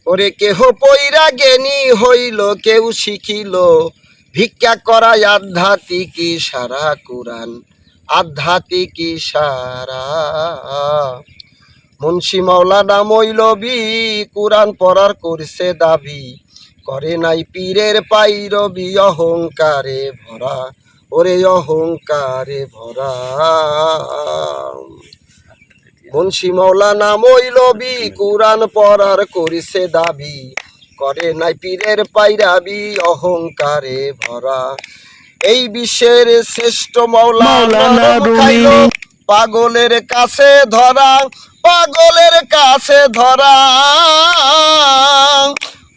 ওরে কেহ পইরা জ্ঞানী হইল, কেউ শিখিল ভিক্ষা করা আধ্যাত্মিক ইশারা কুরআন, আধ্যাত্মিক ইশারা। মুন্সি মাওলানা মৌলবি কুরআন পড়ার করছে দাবি, করে নাই পীরের পাইরবি অহংকারে ভরা, ওরে অহংকারে ভরা। মুন্সি মাওলানা মৌলবি কুরআন পড়ার করিছে দাবি, করে নাই পীরের পাইরাবি অহংকারে ভরা। এই বিশ্বের শ্রেষ্ঠ মাওলানা খাইল পাগলের কাছে ধরা, পাগলের কাছে ধরা।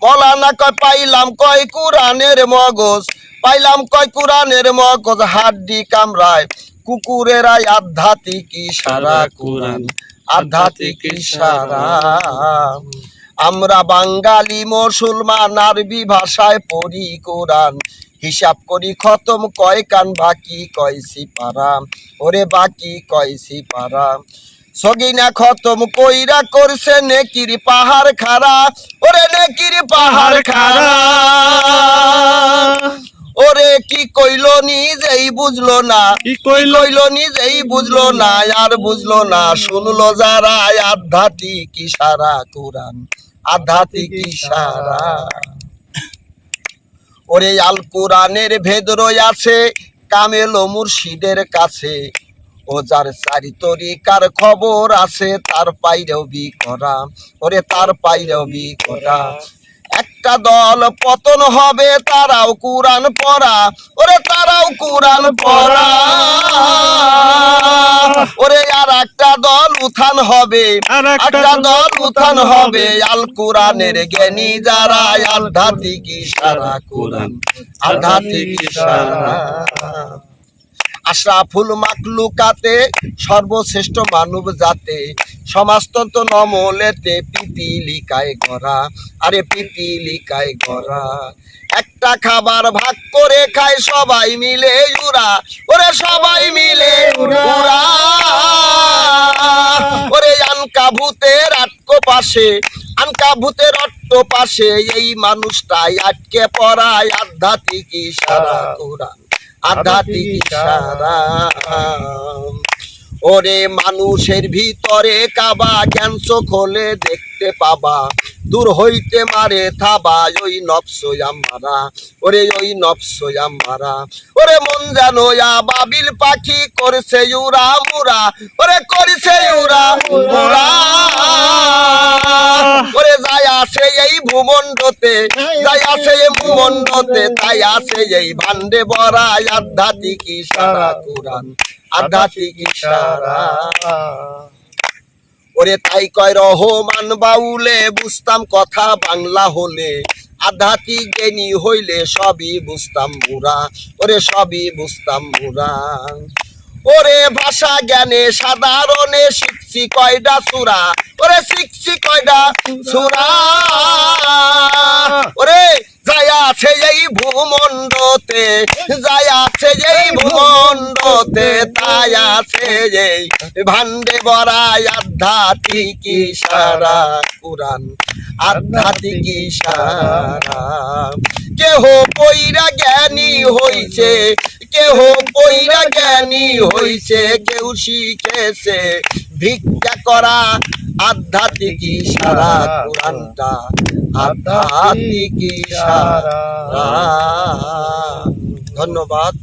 মাওলানা কয় পাইলাম কয় কুরআনের মগজ, পাইলাম কয় কুরআনের মগজ, হাড্ডি কামড়ায় কুকুরেরা আধ্যাত্মিক ইশারা কুরআন, আধ্যাত্মিক ইশারা। আমরা বাঙালি মুসলমান আরবি ভাষায় পড়ি কোরআন, হিসাব করি খতম কয় কান বাকি কয় সিপারা, ওরে বাকি কয় সিপারা। সগিনা খতম কইরা করছে নেকির পাহাড় খাড়া, ওরে নেকির পাহাড় খাড়া। ওরে কি কইল নিজেই বুঝলো না, কি কইল নিজেই বুঝলো না, আর বুঝলো না শুনলো যারা আধ্যাত্মিক ইশারা কুরআন, আধ্যাত্মিক ইশারা। ওরে আল কোরআনের ভেদ রয়াছে কামেল ও মুর্শিদের কাছে, ও যার চারি তরিকার খবর আছে তার পাইরবি করা, ওরে তার পাইরবি করা। একটা দল পতন হবে তারাও কুরআন পড়া, ওরে তারাও কুরআন পড়া। ওরে আর একটা দল উত্থান হবে, একটা দল উত্থান হবে আল কোরআনের জ্ঞানী যারা, আধ্যাত্মিক ইশারা কুরআন, আধ্যাত্মিক ইশারা। আশরাফুল মাখলুকাতে সর্বশ্রেষ্ঠ মানব জাতে, সমাজতন্ত্র নমলেতে পিপিলিকায় গড়া, আরে পিপিলিকায় গড়া। একটা খাবার ভাগ করে খায় সবাই মিলে উরা, ওরে সবাই মিলে উরা। ওরে আনকা ভূতের আটকো পাশে, আনকা ভূতের অট্ট পাশে এই মানুষটাই আটকে পড়ায় আধ্যাত্মিক ইশারা কুরআন, আধ্যাত্মিক ইশারা। ওরে মানুষের ভিতরে কাবা, জ্ঞান চোখলে দেখতে পাবা, দূর হইতে মারে থাবা ওই নফস আমারা, ওরে ওই নফস আমারা। ওরে মন যেন বাবিল পাখি করছে উড়া মুরা, ওরে করছে উড়া মুরা। ওরে যাই আছে এই ভূমণ্ডতে, যাই আছে এই ভূমণ্ডতে, তাই আছে এই ভান্ডে ভরা আধ্যাত্মিক ইশারা কুরআন, আধ্যাত্মিক ইশারা। ওরে তাই কয় রহমান বাউলে বুঝতাম কথা বাংলা হলে, আধ্যাত্মিক জ্ঞানী হইলে সবই বুঝতাম মুরা, ওরে সবই বুঝতাম মুরা। ওরে ভাষা জ্ঞানে সাধারণে শিখছি কয়টা সূরা, ওরে শিখছি কয়টা সূরা। ওরে যাই আছে এই ভূমণ্ডতে, যাই আছে এই ভূমণ্ডতে, তাই আছে এই ভান্ডে ভরা আধ্যাত্মিক ইশারা কুরআন, আধ্যাত্মিক ইশারা। কেহ পইরা জ্ঞানী হইছে, কেহ পইরা জ্ঞানী হইছে, কেউ শিখেছে ভিক্ষা করা আধ্যাত্মিক ইশারা কুরআনটা, আধ্যাত্মিক ইশারা। ধন্যবাদ।